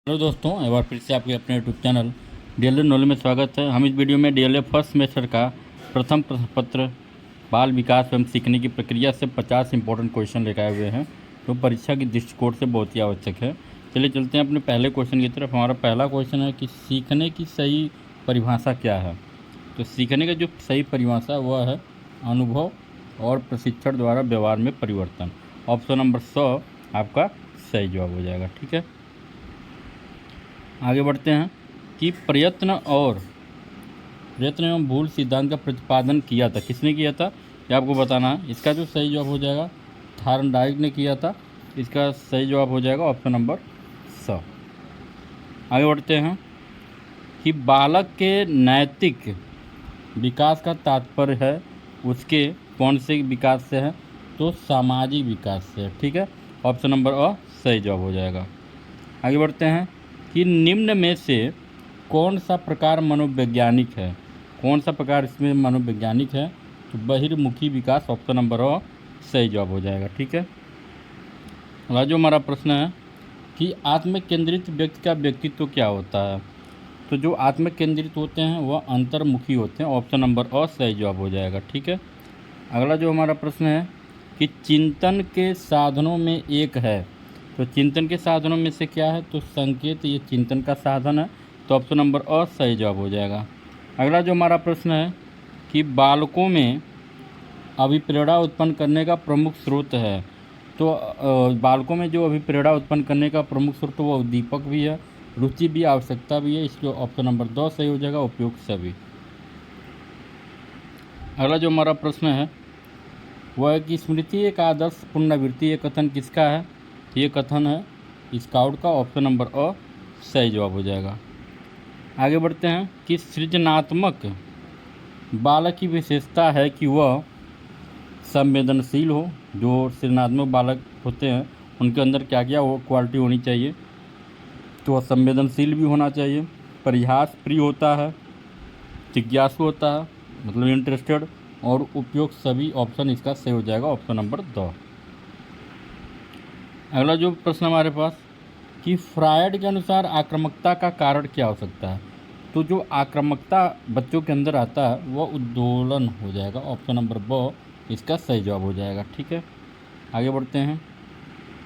Hello दोस्तों, एक बार फिर से आपके अपने यूट्यूब चैनल डीएलएड नॉलेज में स्वागत है। हम इस वीडियो में डीएलएड फर्स्ट सेमेस्टर का प्रथम प्रश्न पत्र बाल विकास एवं सीखने की प्रक्रिया से 50 इंपॉर्टेंट क्वेश्चन लेकर आए हुए हैं, तो परीक्षा की दृष्टिकोण से बहुत ही आवश्यक है। चलिए चलते हैं अपने पहले क्वेश्चन की तरफ। हमारा पहला क्वेश्चन है कि सीखने की सही परिभाषा क्या है। तो सीखने का जो सही परिभाषा है वह है अनुभव और प्रशिक्षण द्वारा व्यवहार में परिवर्तन। ऑप्शन नंबर 100 आपका सही जवाब हो जाएगा। ठीक है, आगे बढ़ते हैं कि प्रयत्न एवं भूल सिद्धांत का प्रतिपादन किया था, किसने किया था ये आपको बताना है। इसका जो सही जवाब हो जाएगा थॉर्नडाइक ने किया था। इसका सही जवाब हो जाएगा ऑप्शन नंबर 100। आगे बढ़ते हैं कि बालक के नैतिक विकास का तात्पर्य है उसके कौन से विकास से है, तो सामाजिक विकास से है। ठीक है, ऑप्शन नंबर अ सही जवाब हो जाएगा। आगे बढ़ते हैं कि निम्न में से कौन सा प्रकार मनोवैज्ञानिक है, कौन सा प्रकार इसमें मनोवैज्ञानिक है, तो बहिर्मुखी विकास ऑप्शन नंबर अ सही जवाब हो जाएगा। ठीक है, अगला जो हमारा प्रश्न है कि आत्म केंद्रित व्यक्ति का व्यक्तित्व क्या होता है, तो जो आत्म केंद्रित होते हैं वह अंतर्मुखी होते हैं। ऑप्शन नंबर अ सही जवाब हो जाएगा। ठीक है, अगला जो हमारा प्रश्न है कि चिंतन के साधनों में एक है, तो चिंतन के साधनों में से क्या है, तो संकेत ये चिंतन का साधन है, तो ऑप्शन नंबर अ सही जवाब हो जाएगा। अगला जो हमारा प्रश्न है कि बालकों में अभिप्रेरणा उत्पन्न करने का प्रमुख स्रोत है, तो बालकों में जो अभिप्रेरणा उत्पन्न करने का प्रमुख स्रोत वो उद्दीपक भी है, रुचि भी, आवश्यकता भी है, इसलिए ऑप्शन नंबर 2 सही हो जाएगा, उपयुक्त सभी। अगला जो हमारा प्रश्न है वह है कि स्मृति एक आदर्श पुनरावृत्ति, ये कथन किसका है, ये कथन है स्काउट का। ऑप्शन नंबर अ सही जवाब हो जाएगा। आगे बढ़ते हैं कि सृजनात्मक बालक की विशेषता है कि वह संवेदनशील हो। जो सृजनात्मक बालक होते हैं उनके अंदर क्या क्या वो क्वालिटी होनी चाहिए, तो वह संवेदनशील भी होना चाहिए, परिहास प्रिय होता है, जिज्ञासु होता है मतलब इंटरेस्टेड, और उपयुक्त सभी। ऑप्शन इसका सही हो जाएगा, ऑप्शन नंबर 2। अगला जो प्रश्न हमारे पास कि फ्रायड के अनुसार आक्रामकता का कारण क्या हो सकता है, तो जो आक्रामकता बच्चों के अंदर आता है वह उद्दोलन हो जाएगा। ऑप्शन नंबर ब इसका सही जवाब हो जाएगा। ठीक है, आगे बढ़ते हैं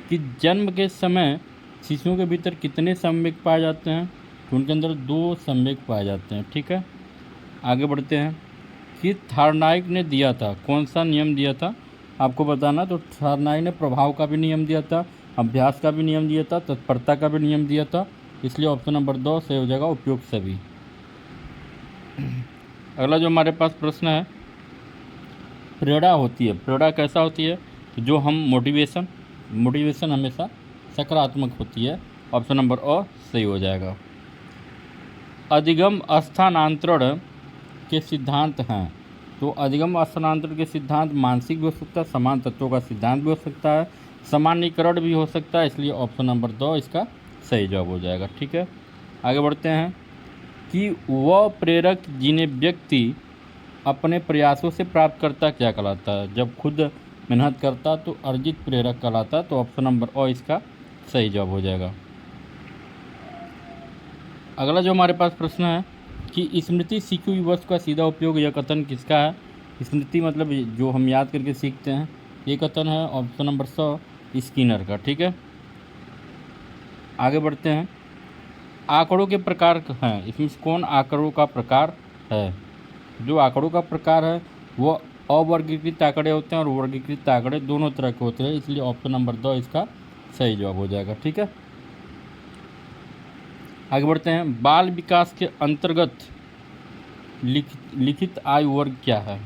कि जन्म के समय शिशुओं के भीतर कितने संवेग पाए जाते हैं, तो उनके अंदर 2 संवेग पाए जाते हैं। ठीक है, आगे बढ़ते हैं कि थॉर्नडाइक ने दिया था, कौन सा नियम दिया था आपको बताना, तो थॉर्नडाइक ने प्रभाव का भी नियम दिया था, अभ्यास का भी नियम दिया था, तत्परता का भी नियम दिया था, इसलिए ऑप्शन नंबर 2 सही हो जाएगा, उपयुक्त सभी। अगला जो हमारे पास प्रश्न है प्रेरणा होती है, प्रेरणा कैसा होती है, तो जो हम मोटिवेशन हमेशा सकारात्मक होती है। ऑप्शन नंबर अ सही हो जाएगा। अधिगम स्थानांतरण के सिद्धांत हैं, तो अधिगम स्थानांतरण के सिद्धांत मानसिक भी हो सकता है, समान तत्वों का सिद्धांत भी हो सकता है, सामान्यीकरण भी हो सकता है, इसलिए ऑप्शन नंबर 2 इसका सही जवाब हो जाएगा। ठीक है, आगे बढ़ते हैं कि वह प्रेरक जिन्हें व्यक्ति अपने प्रयासों से प्राप्त करता क्या कहलाता है, जब खुद मेहनत करता तो अर्जित प्रेरक कहलाता है, तो ऑप्शन नंबर अ इसका सही जवाब हो जाएगा। अगला जो हमारे पास प्रश्न है कि स्मृति सीखी हुई वस्तु का सीधा उपयोग, यह कथन किसका है। स्मृति मतलब जो हम याद करके सीखते हैं, ये कथन है ऑप्शन नंबर 100 स्किनर का। ठीक है, आगे बढ़ते हैं आंकड़ों के प्रकार हैं, इसमें से कौन आंकड़ों का प्रकार है। जो आंकड़ों का प्रकार है वो अवर्गीकृत आंकड़े होते हैं और वर्गीकृत आंकड़े दोनों तरह के होते हैं, इसलिए ऑप्शन नंबर 2 इसका सही जवाब हो जाएगा। ठीक है, आगे बढ़ते हैं बाल विकास के अंतर्गत लिखित आयु वर्ग क्या है,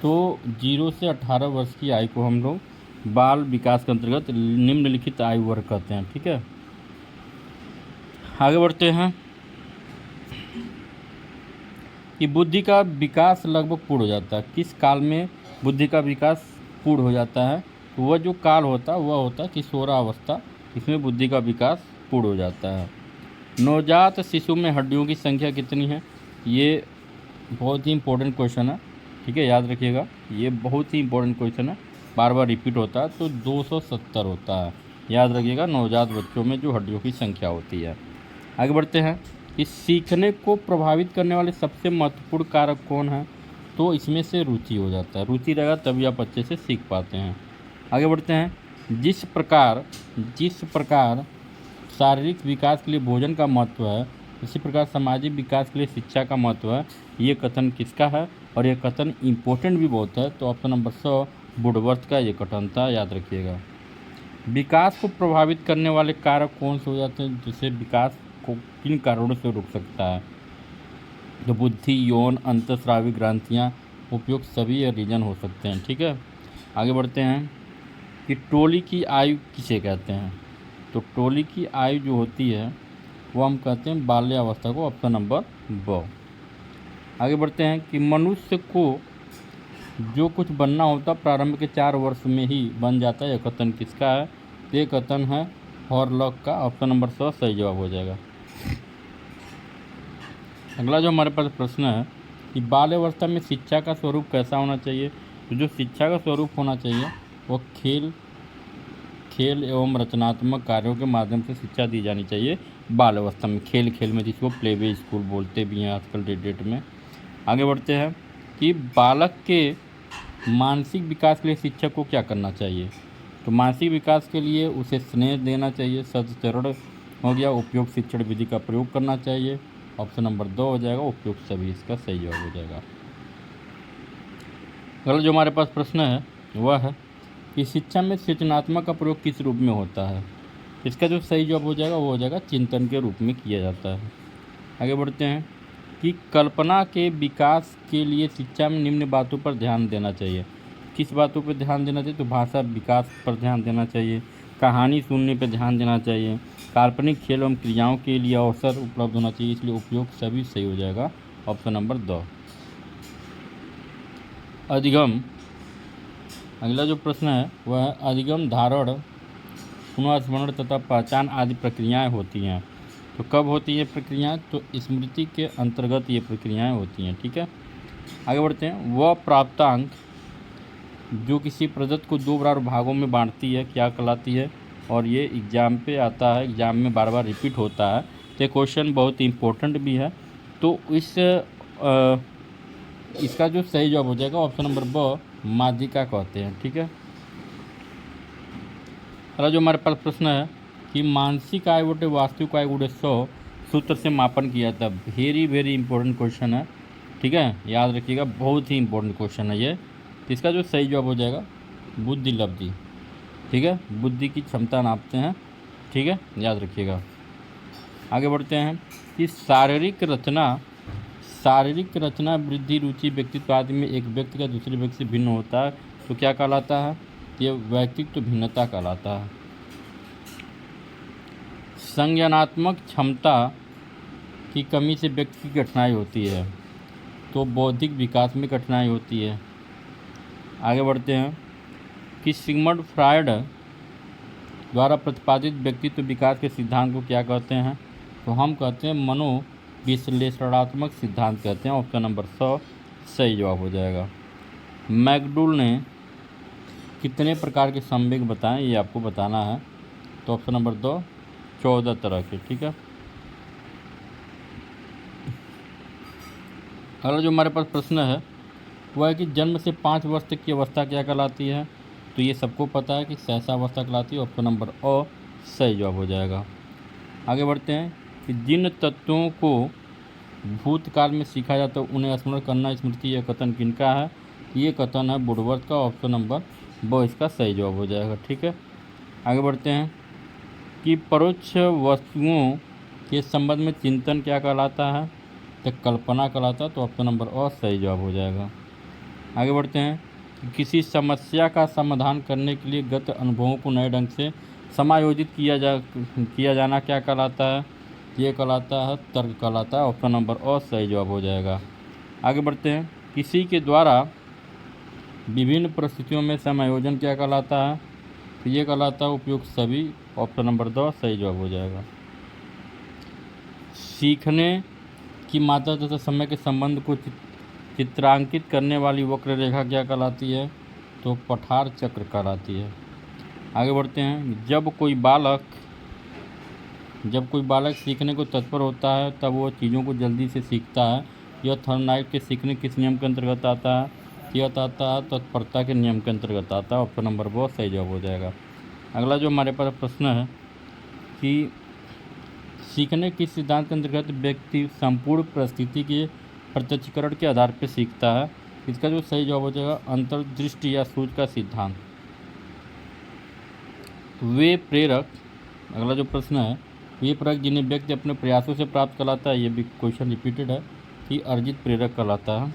तो 0 से 18 वर्ष की आयु को हम लोग बाल विकास के अंतर्गत निम्नलिखित आयु वर्ग कहते हैं। ठीक है, आगे बढ़ते हैं कि बुद्धि का विकास लगभग पूर्ण हो जाता है, किस काल में बुद्धि का विकास पूर्ण हो जाता है, तो वह जो काल होता है वह होता है किशोरावस्था, इसमें बुद्धि का विकास पूर्ण हो जाता है। नवजात शिशु में हड्डियों की संख्या कितनी है, ये बहुत ही इंपॉर्टेंट क्वेश्चन है। ठीक है, याद रखिएगा, ये बहुत ही इंपॉर्टेंट क्वेश्चन है, बार बार रिपीट होता है, तो 270 होता है, याद रखिएगा नवजात बच्चों में जो हड्डियों की संख्या होती है। आगे बढ़ते हैं कि सीखने को प्रभावित करने वाले सबसे महत्वपूर्ण कारक कौन है, तो इसमें से रुचि हो जाता है। रुचि रहेगा तभी आप अच्छे से सीख पाते हैं। आगे बढ़ते हैं जिस प्रकार शारीरिक विकास के लिए भोजन का महत्व है, इसी प्रकार सामाजिक विकास के लिए शिक्षा का महत्व है। ये कथन किसका है और ये कथन इम्पोर्टेंट भी बहुत है, तो ऑप्शन नंबर 100 वुडवर्थ का ये कथन था, याद रखिएगा। विकास को प्रभावित करने वाले कारक कौन से हो जाते हैं, जिससे विकास को किन कारणों से रुक सकता है, तो बुद्धि, यौन, अंतःस्रावी ग्रंथियाँ, उपयुक्त सभी रीजन हो सकते हैं। ठीक है, आगे बढ़ते हैं कि टोली की आयु किसे कहते हैं, तो टोली की आयु जो होती है वो हम कहते हैं बाल्यावस्था को, ऑप्शन नंबर ब। आगे बढ़ते हैं कि मनुष्य को जो कुछ बनना होता प्रारंभ के 4 वर्ष में ही बन जाता है, यह कथन किसका है, तो ये कथन है हॉरलॉक का, ऑप्शन नंबर 100 सही जवाब हो जाएगा। अगला जो हमारे पास प्रश्न है कि बाल्यावस्था में शिक्षा का स्वरूप कैसा होना चाहिए, तो जो शिक्षा का स्वरूप होना चाहिए वो खेल एवं रचनात्मक कार्यों के माध्यम से शिक्षा दी जानी चाहिए बाल्यावस्था में। खेल में जिसको प्ले वे स्कूल बोलते भी हैं आजकल डेट में। आगे बढ़ते हैं कि बालक के मानसिक विकास के लिए शिक्षक को क्या करना चाहिए, तो मानसिक विकास के लिए उसे स्नेह देना चाहिए, सदचरण हो गया, उपयुक्त शिक्षण विधि का प्रयोग करना चाहिए, ऑप्शन नंबर 2 हो जाएगा उपयुक्त सभी इसका सही जवाब हो जाएगा। अगला जो हमारे पास प्रश्न है वह है कि शिक्षा में सृजनात्मक का प्रयोग किस रूप में होता है, इसका जो सही जवाब हो जाएगा वो हो जाएगा चिंतन के रूप में किया जाता है। आगे बढ़ते हैं कि कल्पना के विकास के लिए शिक्षा में निम्न बातों पर ध्यान देना चाहिए। किस बातों पर ध्यान देना चाहिए, तो भाषा विकास पर ध्यान देना चाहिए, कहानी सुनने पर ध्यान देना चाहिए, काल्पनिक खेल एवं क्रियाओं के लिए अवसर उपलब्ध होना चाहिए, इसलिए उपयोग सभी सही हो जाएगा, ऑप्शन नंबर 2। अधिगम, अगला जो प्रश्न है वह है अधिगम, धारण, पुनर्स्मरण तथा पहचान आदि प्रक्रियाएं होती हैं, तो कब होती है प्रक्रियाएं, तो स्मृति के अंतर्गत ये प्रक्रियाएं होती हैं। ठीक है, आगे बढ़ते हैं वह प्राप्तांक जो किसी प्रदत्त को 2 बराबर भागों में बांटती है क्या कहलाती है, और ये एग्ज़ाम पे आता है, एग्ज़ाम में बार बार रिपीट होता है, तो क्वेश्चन बहुत इंपॉर्टेंट भी है, तो इसका जो सही जवाब हो जाएगा ऑप्शन नंबर ब माध्यिका कहते हैं। ठीक है, अगला जो हमारे पास प्रश्न है कि मानसिक आय बटे वास्तविक आय गुणे 100 सूत्र से मापन किया था। वेरी इंपॉर्टेंट क्वेश्चन है। ठीक है, याद रखिएगा बहुत ही इंपॉर्टेंट क्वेश्चन है ये। तो इसका जो सही जवाब हो जाएगा बुद्धि लब्धि। ठीक है, बुद्धि की क्षमता नापते हैं। ठीक है, याद रखिएगा। आगे बढ़ते हैं कि शारीरिक रचना वृद्धि रुचि व्यक्तित्व आदि में एक व्यक्ति का दूसरे व्यक्ति से भिन्न होता है, तो क्या कहलाता है, ये व्यक्तित्व भिन्नता कहलाता है। संज्ञानात्मक क्षमता की कमी से व्यक्ति की कठिनाई होती है, तो बौद्धिक विकास में कठिनाई होती है। आगे बढ़ते हैं कि सिगमंड फ्रायड द्वारा प्रतिपादित व्यक्तित्व विकास के सिद्धांत को क्या कहते हैं, तो हम कहते हैं मनोविश्लेषणात्मक सिद्धांत कहते हैं, ऑप्शन नंबर 100 सही जवाब हो जाएगा। मैकडूल ने कितने प्रकार के संवेग बताएं, ये आपको बताना है, तो ऑप्शन नंबर 2 14 तरह के। ठीक है, अगला जो हमारे पास प्रश्न है वह है कि जन्म से 5 वर्ष तक की अवस्था क्या कहलाती है, तो ये सबको पता है कि शैशवावस्था कहलाती है, ऑप्शन नंबर अ सही जवाब हो जाएगा। आगे बढ़ते हैं कि जिन तत्वों को भूतकाल में सीखा जाता है उन्हें स्मरण करना स्मृति, यह कथन किनका है, ये कथन है वुडवर्थ का, ऑप्शन नंबर ब इसका सही जवाब हो जाएगा। ठीक है, आगे बढ़ते हैं कि परोक्ष वस्तुओं के संबंध में चिंतन क्या कहलाता है, तो कल्पना कहलाता है, तो ऑप्शन नंबर अ सही जवाब हो जाएगा। आगे बढ़ते हैं कि किसी समस्या का समाधान करने के लिए गत अनुभवों को नए ढंग से समायोजित किया जाना क्या कहलाता है, ये कहलाता है तर्क कहलाता है, ऑप्शन नंबर अ सही जवाब हो जाएगा। आगे बढ़ते हैं किसी के द्वारा विभिन्न परिस्थितियों में समायोजन क्या कहलाता है, तो ये कहलाता है उपयुक्त सभी, ऑप्शन नंबर 2 सही जवाब हो जाएगा। सीखने की मात्रा तथा समय के संबंध को चित्रांकित करने वाली वक्र रेखा क्या कहलाती है, तो पठार चक्र कहलाती है। आगे बढ़ते हैं। जब कोई बालक सीखने को तत्पर होता है तब वो चीज़ों को जल्दी से सीखता है। यह थॉर्नडाइक के सीखने किस नियम के अंतर्गत आता है? यह आता है तत्परता के नियम के अंतर्गत आता है। ऑप्शन नंबर बहुत सही जवाब हो जाएगा। अगला जो हमारे पास प्रश्न है कि सीखने के सिद्धांत के अंतर्गत व्यक्ति संपूर्ण परिस्थिति के प्रत्यक्षीकरण के आधार पर सीखता है। इसका जो सही जवाब हो जाएगा अंतर्दृष्टि या सूझ का सिद्धांत। वे प्रेरक, अगला जो प्रश्न है, वे प्रेरक जिन्हें व्यक्ति अपने प्रयासों से प्राप्त कराता है, ये भी क्वेश्चन रिपीटेड है, कि अर्जित प्रेरक कहलाता है।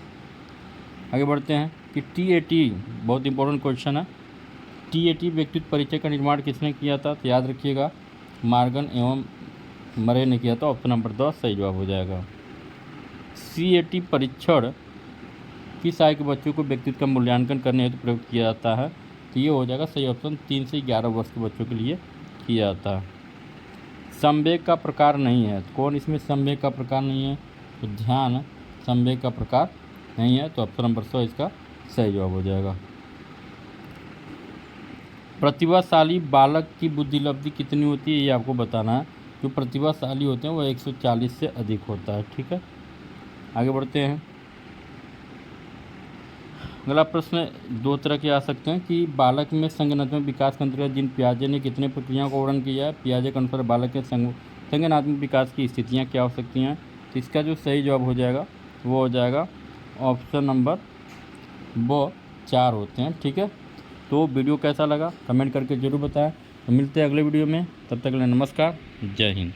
आगे बढ़ते हैं कि TAT बहुत इंपॉर्टेंट क्वेश्चन है। TAT व्यक्तित्व परिचय का निर्माण किसने किया था? तो याद रखिएगा मॉर्गन एवं मरे ने किया था। ऑप्शन नंबर 10 सही जवाब हो जाएगा। CAT परीक्षण किस आयु के बच्चों को व्यक्तित्व का मूल्यांकन करने हेतु प्रयोग किया जाता है? तो ये हो जाएगा सही ऑप्शन 3 से 11 वर्ष के बच्चों के लिए किया जाता है। संवेग का प्रकार नहीं है, तो कौन इसमें संवेग का प्रकार नहीं है? तो ध्यान संवेग का प्रकार नहीं है, तो ऑप्शन नंबर 100 इसका सही जवाब हो जाएगा। प्रतिभाशाली बालक की बुद्धिलब्धि कितनी होती है, ये आपको बताना है। जो प्रतिभाशाली होते हैं वो 140 से अधिक होता है। ठीक है, आगे बढ़ते हैं। अगला प्रश्न दो तरह के आ सकते हैं कि बालक में संज्ञानात्मक विकास के अंतर्गत जीन पियाजे ने कितने प्रक्रियाओं का वर्णन किया है? पियाजे के अनुसार बालक के संज्ञानात्मक विकास की स्थितियां क्या हो सकती हैं? तो इसका जो सही जवाब हो जाएगा वो हो जाएगा ऑप्शन नंबर 4 होते हैं। ठीक है, तो वीडियो कैसा लगा कमेंट करके ज़रूर बताएं। तो मिलते हैं अगले वीडियो में, तब तक के लिए नमस्कार, जय हिंद।